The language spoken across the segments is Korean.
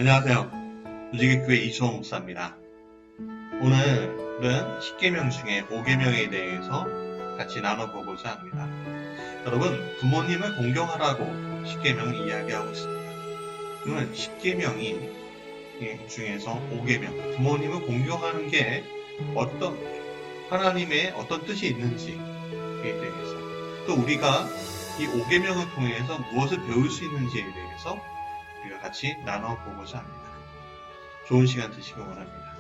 안녕하세요. 무지개교회 이수홍 목사입니다. 오늘은 10계명 중에 5계명에 대해서 같이 나눠보고자 합니다. 여러분, 부모님을 공경하라고 10계명을 이야기하고 있습니다. 그러면 10계명이 중에서 5계명, 부모님을 공경하는 게 하나님의 어떤 뜻이 있는지에 대해서, 또 우리가 이 5계명을 통해서 무엇을 배울 수 있는지에 대해서 우리가 같이 나눠보고자 합니다. 좋은 시간 되시기 원합니다.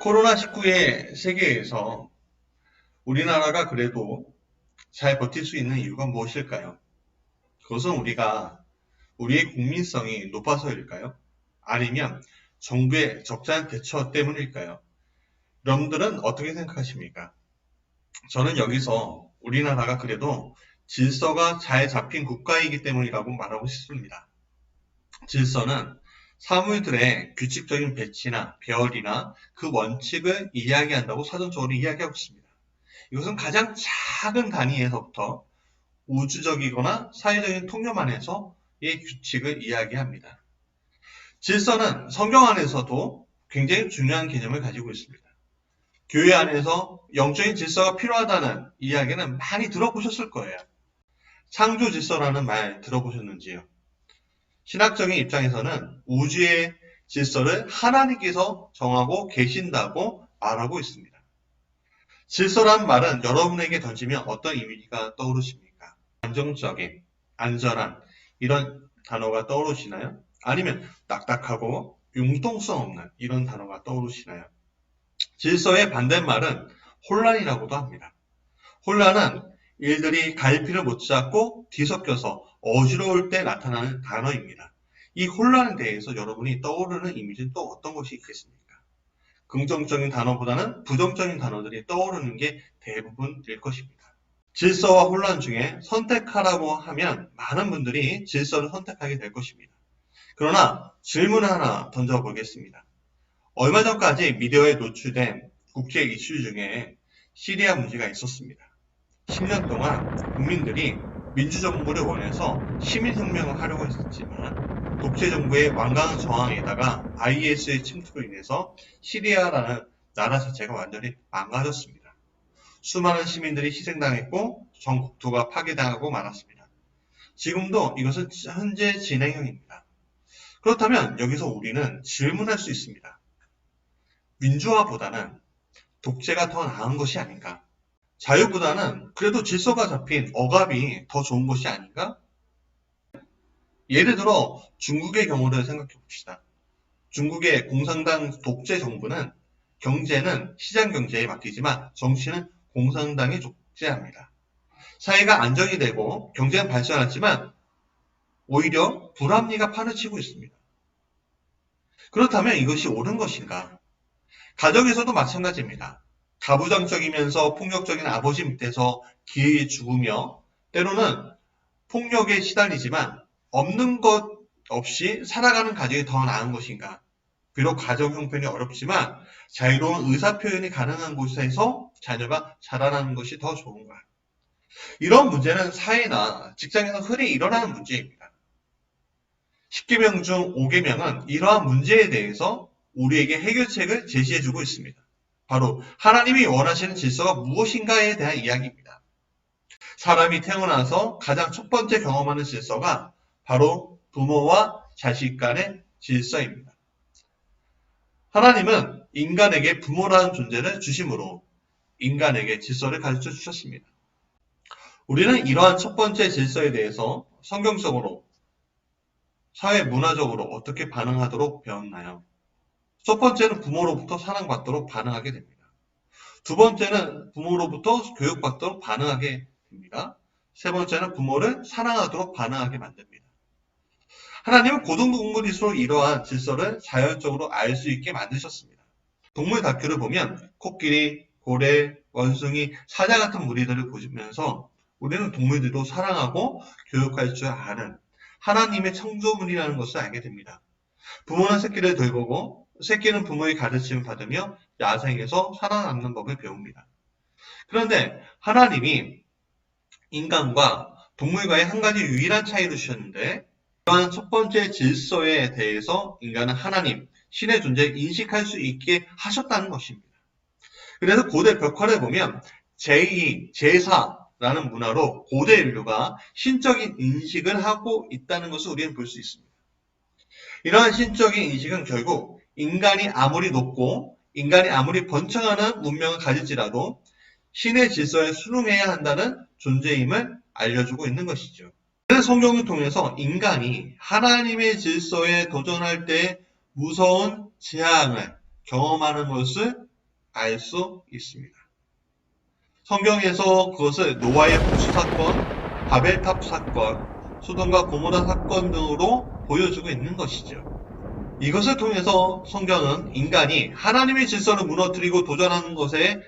코로나19의 세계에서 우리나라가 그래도 잘 버틸 수 있는 이유가 무엇일까요? 그것은 우리의 국민성이 높아서일까요? 아니면 정부의 적절한 대처 때문일까요? 여러분들은 어떻게 생각하십니까? 저는 여기서 우리나라가 그래도 질서가 잘 잡힌 국가이기 때문이라고 말하고 싶습니다. 질서는 사물들의 규칙적인 배치나 배열이나 그 원칙을 이야기한다고 사전적으로 이야기하고 있습니다. 이것은 가장 작은 단위에서부터 우주적이거나 사회적인 통념 안에서의 규칙을 이야기합니다. 질서는 성경 안에서도 굉장히 중요한 개념을 가지고 있습니다. 교회 안에서 영적인 질서가 필요하다는 이야기는 많이 들어보셨을 거예요. 창조 질서라는 말 들어보셨는지요? 신학적인 입장에서는 우주의 질서를 하나님께서 정하고 계신다고 말하고 있습니다. 질서란 말은 여러분에게 던지면 어떤 이미지가 떠오르십니까? 안정적인, 안전한 이런 단어가 떠오르시나요? 아니면 딱딱하고 융통성 없는 이런 단어가 떠오르시나요? 질서의 반대말은 혼란이라고도 합니다. 혼란은 일들이 갈피를 못 잡고 뒤섞여서 어지러울 때 나타나는 단어입니다. 이 혼란에 대해서 여러분이 떠오르는 이미지는 또 어떤 것이 있겠습니까? 긍정적인 단어보다는 부정적인 단어들이 떠오르는 게 대부분일 것입니다. 질서와 혼란 중에 선택하라고 하면 많은 분들이 질서를 선택하게 될 것입니다. 그러나 질문을 하나 던져보겠습니다. 얼마 전까지 미디어에 노출된 국제 이슈 중에 시리아 문제가 있었습니다. 10년 동안 국민들이 민주정부를 원해서 시민혁명을 하려고 했었지만 독재정부의 완강한 저항에다가 IS의 침투로 인해서 시리아라는 나라 자체가 완전히 망가졌습니다. 수많은 시민들이 희생당했고 전 국토가 파괴당하고 말았습니다. 지금도 이것은 현재 진행형입니다. 그렇다면 여기서 우리는 질문할 수 있습니다. 민주화보다는 독재가 더 나은 것이 아닌가? 자유보다는 그래도 질서가 잡힌 억압이 더 좋은 것이 아닌가? 예를 들어 중국의 경우를 생각해 봅시다. 중국의 공산당 독재 정부는 경제는 시장 경제에 맡기지만 정치는 공산당이 독재합니다. 사회가 안정이 되고 경제는 발전하지만 오히려 불합리가 판을 치고 있습니다. 그렇다면 이것이 옳은 것인가? 가정에서도 마찬가지입니다. 가부장적이면서 폭력적인 아버지 밑에서 기회에 죽으며 때로는 폭력에 시달리지만 없는 것 없이 살아가는 가정이 더 나은 것인가? 비록 가정 형편이 어렵지만 자유로운 의사표현이 가능한 곳에서 자녀가 자라나는 것이 더 좋은가? 이런 문제는 사회나 직장에서 흔히 일어나는 문제입니다. 10계명 중 5계명은 이러한 문제에 대해서 우리에게 해결책을 제시해주고 있습니다. 바로 하나님이 원하시는 질서가 무엇인가에 대한 이야기입니다. 사람이 태어나서 가장 첫 번째 경험하는 질서가 바로 부모와 자식 간의 질서입니다. 하나님은 인간에게 부모라는 존재를 주심으로 인간에게 질서를 가르쳐 주셨습니다. 우리는 이러한 첫 번째 질서에 대해서 성경적으로, 사회 문화적으로 어떻게 반응하도록 배웠나요? 첫 번째는 부모로부터 사랑받도록 반응하게 됩니다. 두 번째는 부모로부터 교육받도록 반응하게 됩니다. 세 번째는 부모를 사랑하도록 반응하게 만듭니다. 하나님은 고등동물일수록 이러한 질서를 자연적으로 알 수 있게 만드셨습니다. 동물 다큐를 보면 코끼리, 고래, 원숭이, 사자 같은 무리들을 보시면서 우리는 동물들도 사랑하고 교육할 줄 아는 하나님의 창조물이라는 것을 알게 됩니다. 부모는 새끼를 돌보고 새끼는 부모의 가르침을 받으며 야생에서 살아남는 법을 배웁니다. 그런데 하나님이 인간과 동물과의 한 가지 유일한 차이를 주셨는데 이러한 첫 번째 질서에 대해서 인간은 하나님, 신의 존재를 인식할 수 있게 하셨다는 것입니다. 그래서 고대 벽화를 보면 제2, 제4라는 문화로 고대 인류가 신적인 인식을 하고 있다는 것을 우리는 볼 수 있습니다. 이러한 신적인 인식은 결국 인간이 아무리 높고 인간이 아무리 번창하는 문명을 가질지라도 신의 질서에 순응해야 한다는 존재임을 알려주고 있는 것이죠. 성경을 통해서 인간이 하나님의 질서에 도전할 때 무서운 재앙을 경험하는 것을 알 수 있습니다. 성경에서 그것을 노아의 홍수 사건, 바벨탑 사건, 소돔과 고모라 사건 등으로 보여주고 있는 것이죠. 이것을 통해서 성경은 인간이 하나님의 질서를 무너뜨리고 도전하는 것에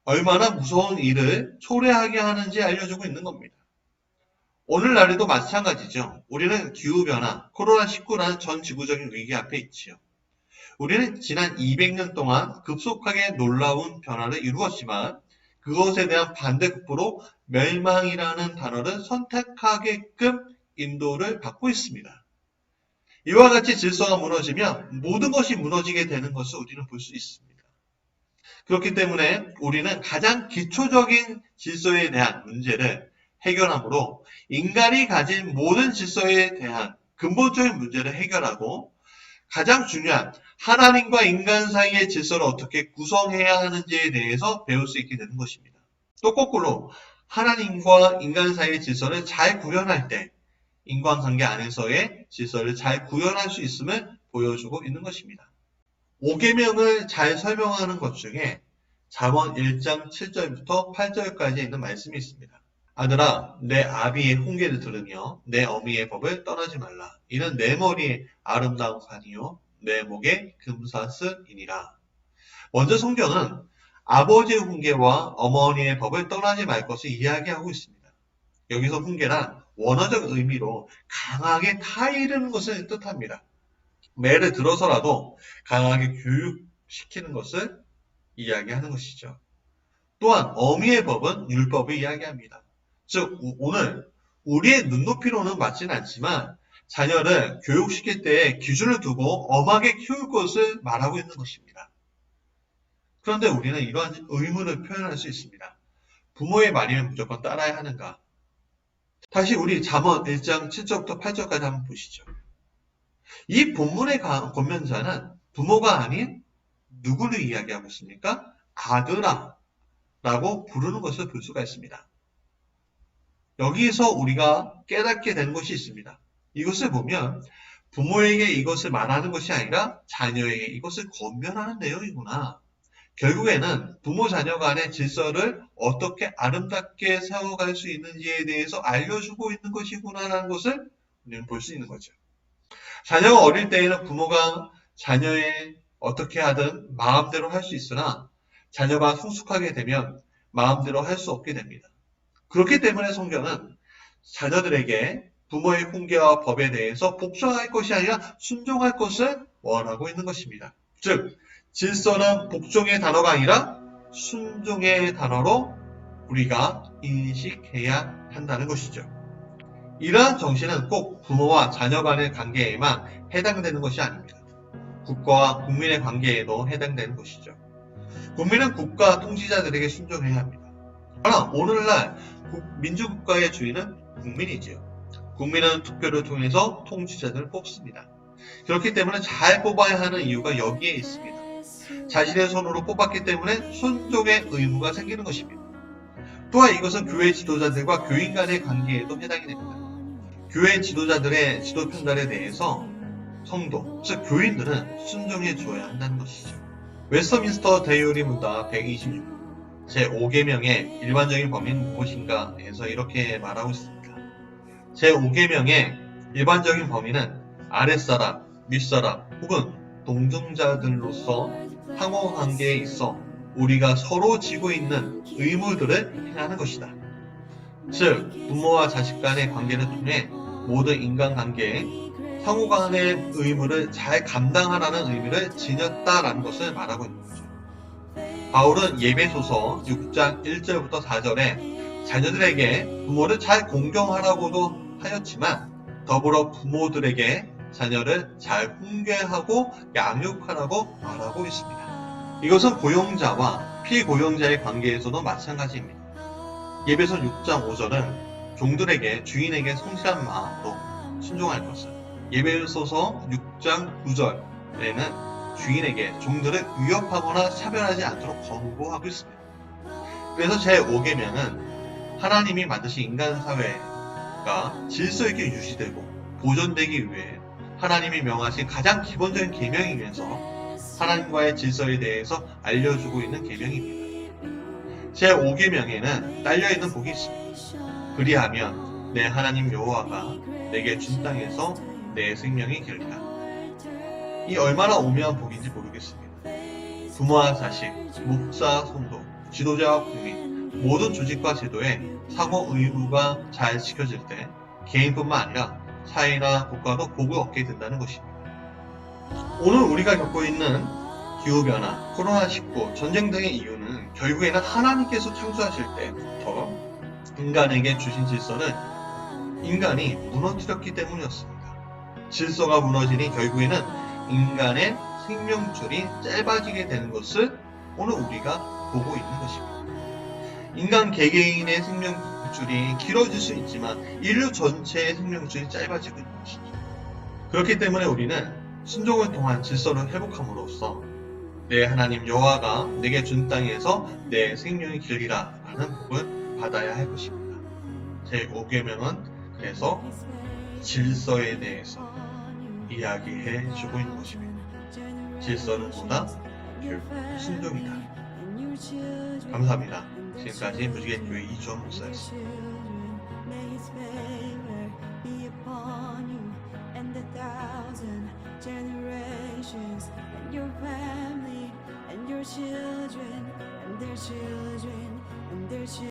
얼마나 무서운 일을 초래하게 하는지 알려주고 있는 겁니다. 오늘날에도 마찬가지죠. 우리는 기후변화, 코로나19라는 전 지구적인 위기 앞에 있지요. 우리는 지난 200년 동안 급속하게 놀라운 변화를 이루었지만 그것에 대한 반대급부로 멸망이라는 단어를 선택하게끔 인도를 받고 있습니다. 이와 같이 질서가 무너지면 모든 것이 무너지게 되는 것을 우리는 볼 수 있습니다. 그렇기 때문에 우리는 가장 기초적인 질서에 대한 문제를 해결함으로 인간이 가진 모든 질서에 대한 근본적인 문제를 해결하고 가장 중요한 하나님과 인간 사이의 질서를 어떻게 구성해야 하는지에 대해서 배울 수 있게 되는 것입니다. 또 거꾸로 하나님과 인간 사이의 질서를 잘 구현할 때 인간관계 안에서의 질서를 잘 구현할 수 있음을 보여주고 있는 것입니다. 5계명을 잘 설명하는 것 중에 잠언 1장 7절부터 8절까지 있는 말씀이 있습니다. 아들아, 내 아비의 훈계를 들으며 내 어미의 법을 떠나지 말라. 이는 내 머리에 아름다운 관이요 내 목에 금사슬이니라. 먼저 성경은 아버지의 훈계와 어머니의 법을 떠나지 말 것을 이야기하고 있습니다. 여기서 훈계란 원어적 의미로 강하게 타이르는 것을 뜻합니다. 예를 들어서라도 강하게 교육시키는 것을 이야기하는 것이죠. 또한 어미의 법은 율법을 이야기합니다. 즉 오늘 우리의 눈높이로는 맞지는 않지만 자녀를 교육시킬 때 기준을 두고 엄하게 키울 것을 말하고 있는 것입니다. 그런데 우리는 이러한 의문을 표현할 수 있습니다. 부모의 말이면 무조건 따라야 하는가? 다시 우리 잠언 1장 7절부터 8절까지 한번 보시죠. 이 본문의 권면자는 부모가 아닌 누구를 이야기하고 있습니까? 아들아 라고 부르는 것을 볼 수가 있습니다. 여기서 우리가 깨닫게 된 것이 있습니다. 이것을 보면 부모에게 이것을 말하는 것이 아니라 자녀에게 이것을 권면하는 내용이구나. 결국에는 부모 자녀 간의 질서를 어떻게 아름답게 세워갈 수 있는지에 대해서 알려주고 있는 것이구나라는 것을 우리는 볼 수 있는 거죠. 자녀가 어릴 때에는 부모가 자녀의 어떻게 하든 마음대로 할 수 있으나 자녀가 성숙하게 되면 마음대로 할 수 없게 됩니다. 그렇기 때문에 성경은 자녀들에게 부모의 훈계와 법에 대해서 복종할 것이 아니라 순종할 것을 원하고 있는 것입니다. 즉 질서는 복종의 단어가 아니라 순종의 단어로 우리가 인식해야 한다는 것이죠. 이러한 정신은 꼭 부모와 자녀 간의 관계에만 해당되는 것이 아닙니다. 국가와 국민의 관계에도 해당되는 것이죠. 국민은 국가 통치자들에게 순종해야 합니다. 그러나 오늘날 민주국가의 주인은 국민이지요. 국민은 투표를 통해서 통치자들을 뽑습니다. 그렇기 때문에 잘 뽑아야 하는 이유가 여기에 있습니다. 자신의 손으로 뽑았기 때문에 순종의 의무가 생기는 것입니다. 또한 이것은 교회 지도자들과 교인 간의 관계에도 해당이 됩니다. 교회 지도자들의 지도 편달에 대해서 성도, 즉 교인들은 순종해 줘야 한다는 것이죠. 웨스터민스터 대의율의 문답 126 제5계명의 일반적인 범위는 무엇인가 에서 이렇게 말하고 있습니다. 제5계명의 일반적인 범위는 아랫사람, 윗사람 혹은 동정자들로서 상호관계에 있어 우리가 서로 지고 있는 의무들을 행하는 것이다. 즉 부모와 자식 간의 관계를 통해 모든 인간관계에 상호간의 의무를 잘 감당하라는 의미를 지녔다라는 것을 말하고 있는 거죠. 바울은 예배소서 6장 1절부터 4절에 자녀들에게 부모를 잘 공경하라고도 하였지만 더불어 부모들에게 자녀를 잘 훈계하고 양육하라고 말하고 있습니다. 이것은 고용자와 피고용자의 관계에서도 마찬가지입니다. 예배서 6장 5절은 종들에게 주인에게 성실한 마음으로 순종할 것을, 예배소서 6장 9절에는 주인에게 종들을 위협하거나 차별하지 않도록 권고하고 있습니다. 그래서 제5계명은 하나님이 만드신 인간 사회가 질서 있게 유지되고 보존되기 위해 하나님이 명하신 가장 기본적인 계명이면서 하나님과의 질서에 대해서 알려주고 있는 계명입니다. 제5계명에는 딸려있는 복이 있습니다. 그리하면 내 하나님 여호와가 내게 준 땅에서 내 생명이 길리라. 이 얼마나 오묘한 복인지 모르겠습니다. 부모와 자식, 목사, 성도, 지도자와 국민, 모든 조직과 제도에 상호 의무가 잘 지켜질 때 개인뿐만 아니라 사회나 국가도 복을 얻게 된다는 것입니다. 오늘 우리가 겪고 있는 기후변화, 코로나19, 전쟁 등의 이유는 결국에는 하나님께서 창조하실 때부터 인간에게 주신 질서를 인간이 무너뜨렸기 때문이었습니다. 질서가 무너지니 결국에는 인간의 생명줄이 짧아지게 되는 것을 오늘 우리가 보고 있는 것입니다. 인간 개개인의 생명줄이 길어질 수 있지만 인류 전체의 생명줄이 짧아지고 있는 것이죠. 그렇기 때문에 우리는 순종을 통한 질서를 회복함으로써 내 하나님 여호와가 내게 준 땅에서 내 생명이 길리라 라는 복을 받아야 할 것입니다. 제5계명은 그래서 질서에 대해서 이야기해 주고 있는 것입니다. 질서는 뭐다? 결국 순종이다. 감사합니다. 지금까지 무지개교회 이주원 목사였습니다. generations and your family and your children and their children and their children.